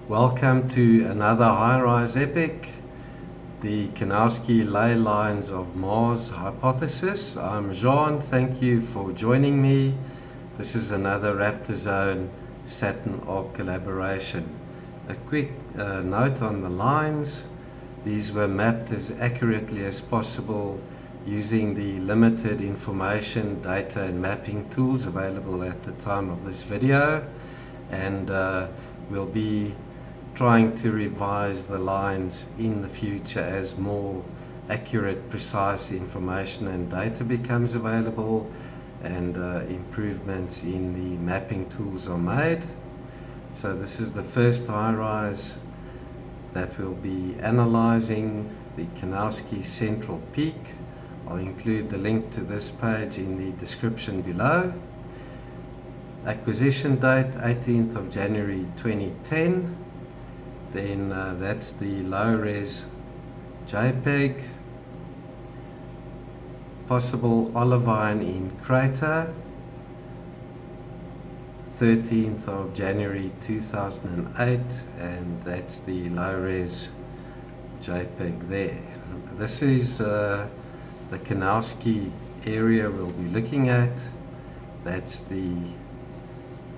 Welcome to another HiRISE epic, the Kunowsky Ley lines of Mars hypothesis. I'm Jean, thank you for joining me. This is another RaptorZone Saturn Arc collaboration. A quick note on the lines. These were mapped as accurately as possible using the limited information, data and mapping tools available at the time of this video, and we'll be trying to revise the lines in the future as more accurate, precise information and data becomes available and improvements in the mapping tools are made. So this is the first HiRISE that will be analyzing the Kunowsky Central Peak. I'll include the link to this page in the description below. Acquisition date 18th of January 2010. Then that's the low-res JPEG. Possible Olivine in crater 13th of January 2008, and that's the low-res JPEG there. This is the Kunowsky area we'll be looking at. That's the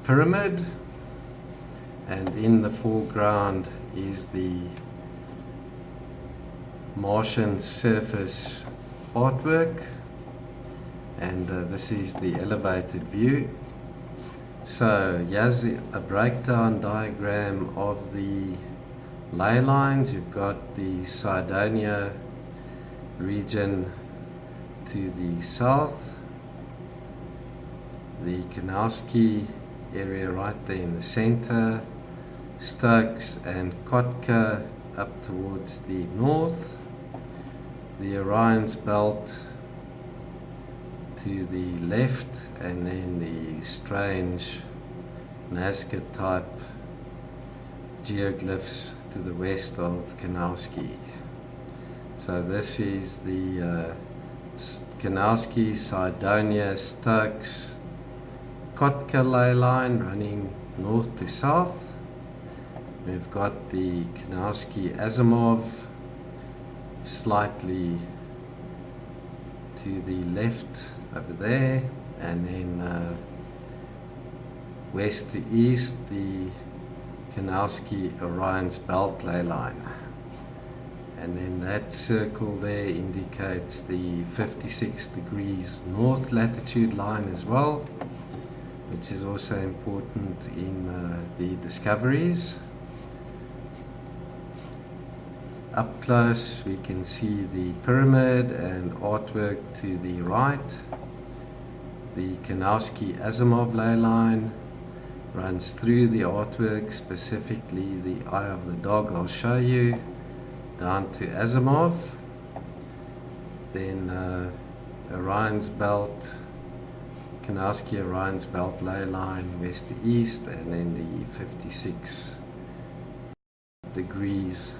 pyramid, and in the foreground is the Martian surface artwork, and this is the elevated view. So here's a breakdown diagram of the ley lines. You've got the Sardinia region to the south, the Kunowsky area right there in the center, Stokes and Kotka up towards the north, the Orion's belt to the left, and then the strange Nazca type geoglyphs to the west of Kunowsky. So this is the Kunowsky, Sardinia, Stokes, Kotka ley line running north to south. We've got the Kunowsky Asimov slightly to the left over there, and then west to east the Kunowsky Orion's belt ley line, and then that circle there indicates the 56 degrees north latitude line as well, which is also important in the discoveries. Up close we can see the pyramid and artwork to the right. The Kunowsky Asimov ley line runs through the artwork, specifically the eye of the dog I'll show you, down to Asimov. Then Orion's belt, Kunowsky Orion's belt ley line west to east, and then the 56 degrees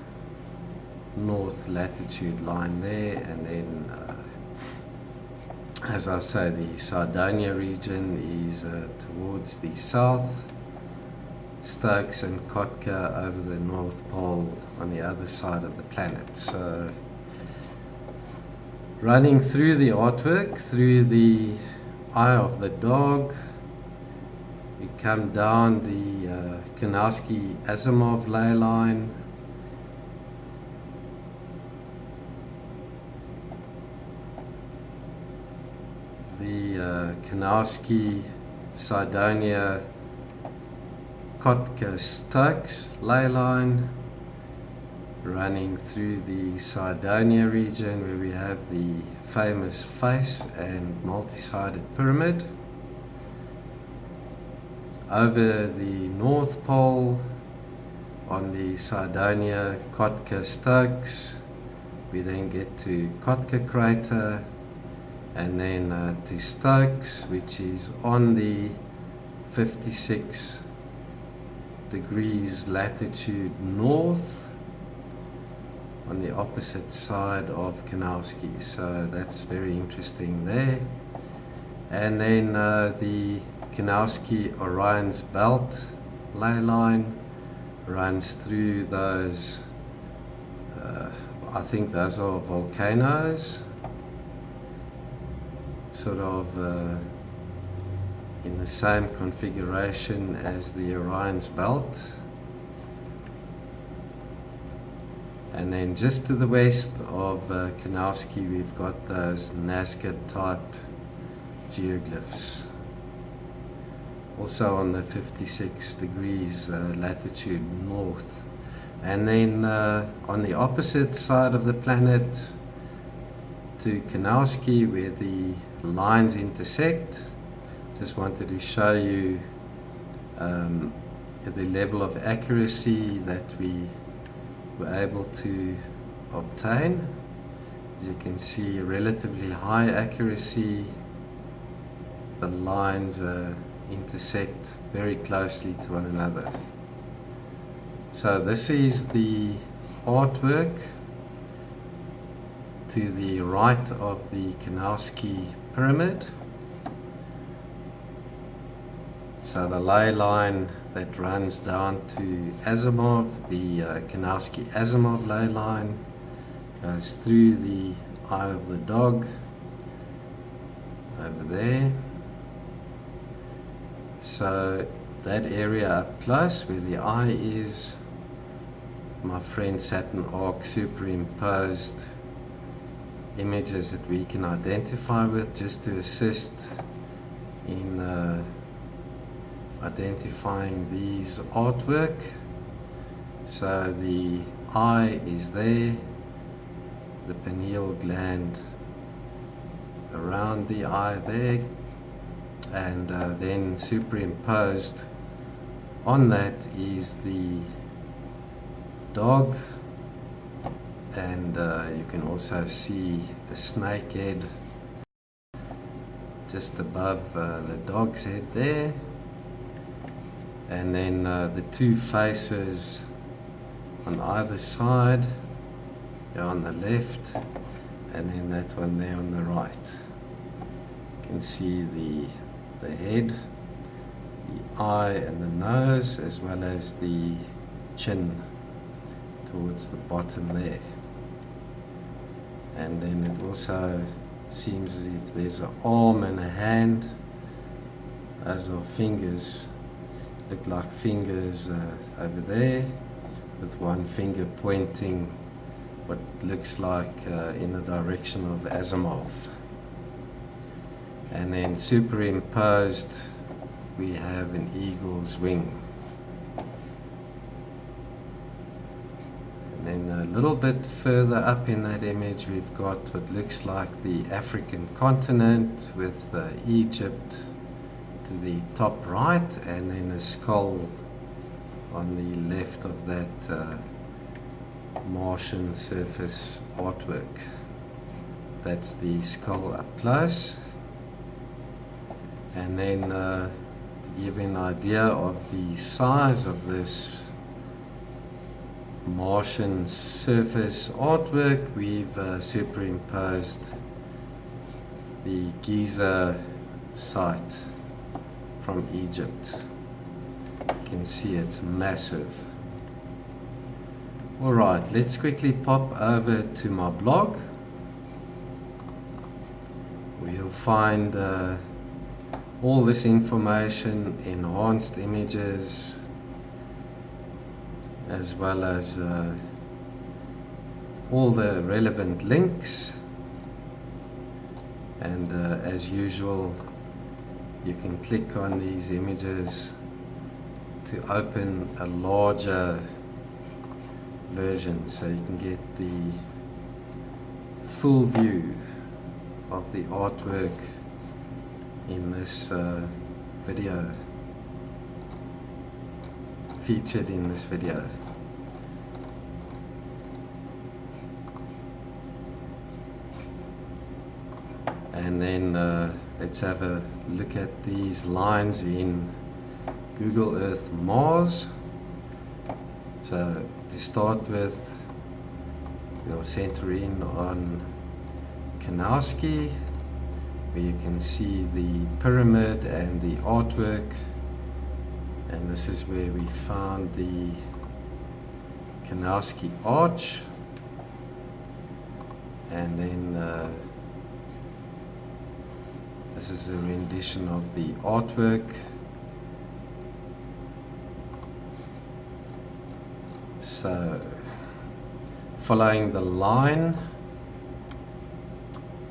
north latitude line there, and then as I say, the Sardinia region is towards the south, Stokes and Kotka over the North Pole on the other side of the planet. So running through the artwork, through the eye of the dog, we come down the Kunowsky Asimov ley line, the Kunowsky Sardinia Kotka Stokes ley line, running through the Sardinia region where we have the famous face and multi-sided pyramid. Over the North Pole on the Sardinia Kotka Stokes, we then get to Kotka Crater, and then to Stokes, which is on the 56 degrees latitude north on the opposite side of Kunowsky. So that's very interesting there. And then the Kunowsky Orion's belt ley line runs through those, I think those are volcanoes, sort of in the same configuration as the Orion's belt. And then just to the west of Kunowsky, we've got those Nazca type geoglyphs, also on the 56 degrees latitude north. And then on the opposite side of the planet to Kunowsky, where the lines intersect, just wanted to show you the level of accuracy that we were able to obtain. As you can see, relatively high accuracy. The lines intersect very closely to one another. So this is the artwork to the right of the Kunowsky pyramid. So the ley line that runs down to Asimov, the Kunowsky Asimov ley line, goes through the eye of the dog over there. So that area up close where the eye is, my friend Saturn arc superimposed images that we can identify with, just to assist in identifying these artwork. So the eye is there, the pineal gland around the eye there, and then superimposed on that is the dog, and you can also see the snake head just above the dog's head there, and then the two faces on either side, on the left, and then that one there on the right. You can see the head, the eye and the nose, as well as the chin towards the bottom there. And then it also seems as if there's an arm and a hand. Those are fingers, look like fingers over there, with one finger pointing what looks like in the direction of Asimov. And then superimposed we have an eagle's wing. And then a little bit further up in that image we've got what looks like the African continent, with Egypt to the top right, and then a skull on the left of that Martian surface artwork. That's the skull up close. And then to give you an idea of the size of this Martian surface artwork, we've superimposed the Giza site from Egypt. You can see it's massive. Alright, let's quickly pop over to my blog, where you'll find all this information, enhanced images, as well as all the relevant links. And as usual, you can click on these images to open a larger version, so you can get the full view of the artwork in this video, featured in this video. And then let's have a look at these lines in Google Earth Mars. So to start with, we'll center in on Kunowsky, where you can see the pyramid and the artwork, and this is where we found the Kunowsky arch, and then this is a rendition of the artwork. So following the line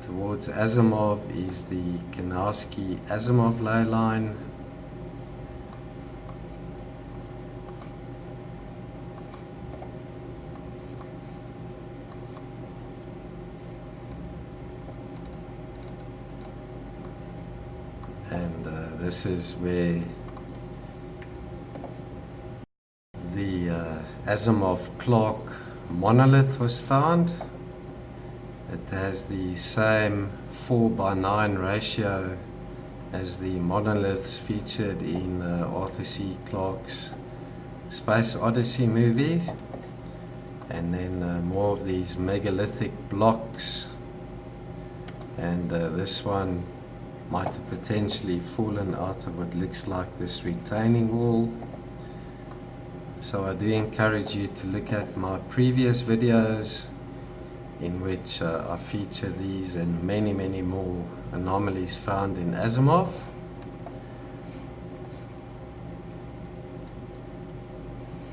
towards Asimov is the Kunowsky Asimov ley line. And this is where the Asimov-Clark monolith was found. It has the same 4:9 ratio as the monoliths featured in Arthur C. Clarke's Space Odyssey movie, and then more of these megalithic blocks, and this one might have potentially fallen out of what looks like this retaining wall. So I do encourage you to look at my previous videos in which I feature these and many more anomalies found in Asimov.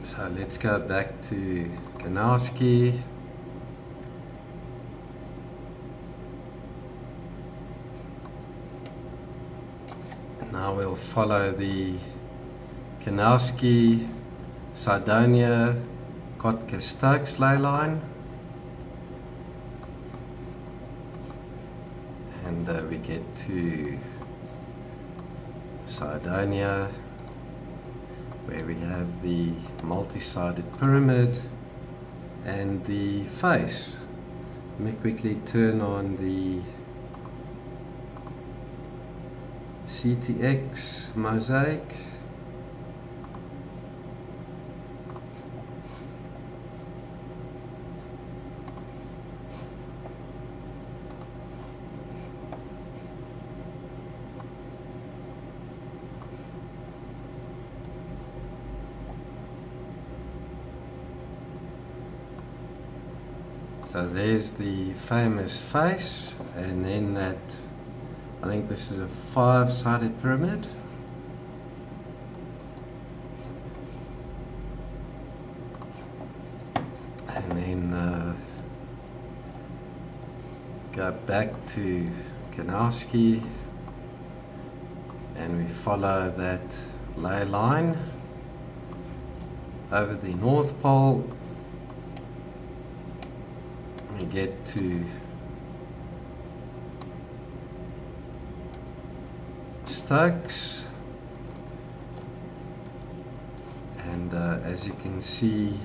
So let's go back to Kunowsky. Now we'll follow the Kunowsky Sardonia Kotka-Stokes ley line, and we get to Sardonia, where we have the multi-sided pyramid and the face. Let me quickly turn on the CTX mosaic. So there's the famous face, and then that, I think this is a 5-sided pyramid. And then go back to Kunowsky, and we follow that ley line over the North Pole. We get to Stokes, and as you can see,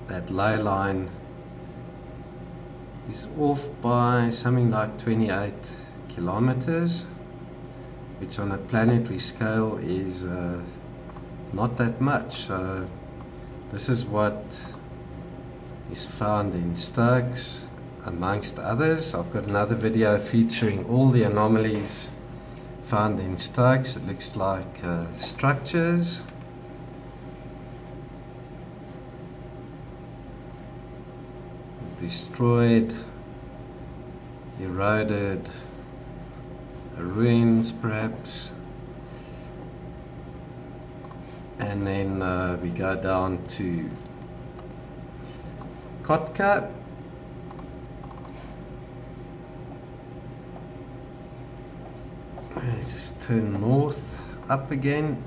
that ley line is off by something like 28 kilometers, which on a planetary scale is not that much. So this is what is found in Stokes, amongst others. I've got another video featuring all the anomalies found in Stokes. It looks like structures. Destroyed, eroded, ruins perhaps. And then we go down to Kotka. Let's just turn north up again.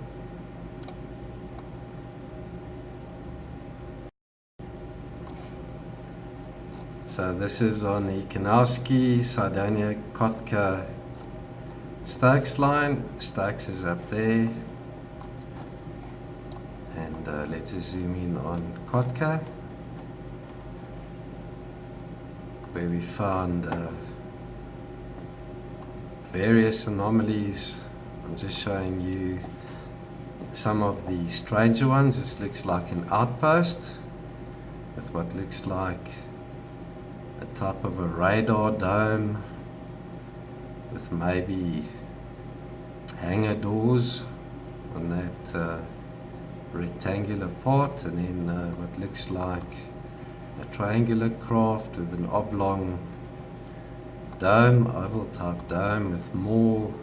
So this is on the Kunowsky Sardonia Kotka Stokes line. Stokes is up there. And let's zoom in on Kotka, where we found various anomalies. I'm just showing you some of the stranger ones. This looks like an outpost with what looks like a type of a radar dome with maybe hangar doors on that rectangular part, and then what looks like a triangular craft with an oblong dome, oval type dome, with more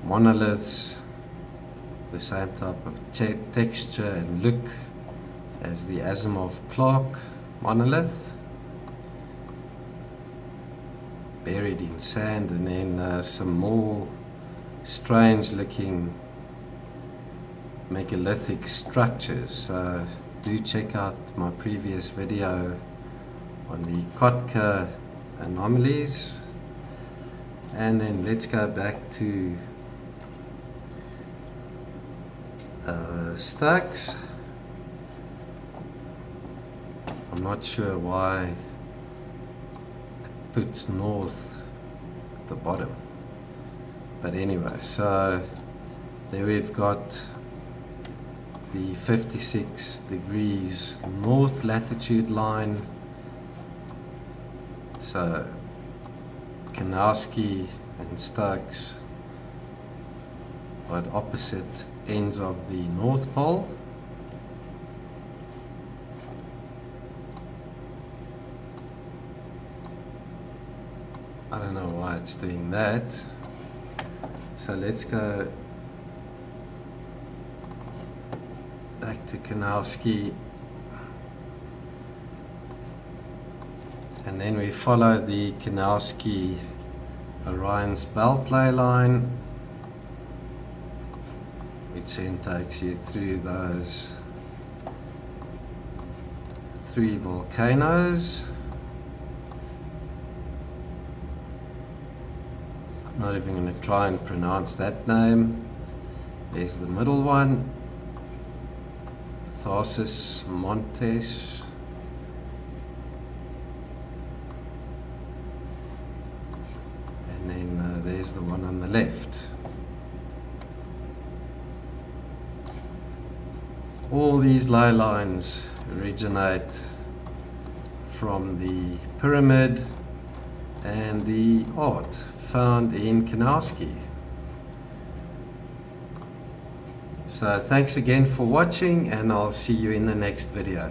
monoliths, the same type of texture and look as the Asimov-Clark monolith, buried in sand, and then some more strange looking megalithic structures. So do check out my previous video on the Kotka anomalies. And then let's go back to Stokes. I'm not sure why it puts north at the bottom, but anyway, so there we've got the 56 degrees north latitude line. So Kunowsky and Stokes are at opposite ends of the North Pole. I don't know why it's doing that. So let's go back to Kunowsky, and then we follow the Kunowsky Orion's belt ley line, which then takes you through those 3 volcanoes. I'm not even going to try and pronounce that name. There's the middle one, Tharsis Montes. And then there's the one on the left. All these ley lines originate from the pyramid and the art found in Kunowsky. So thanks again for watching, and I'll see you in the next video.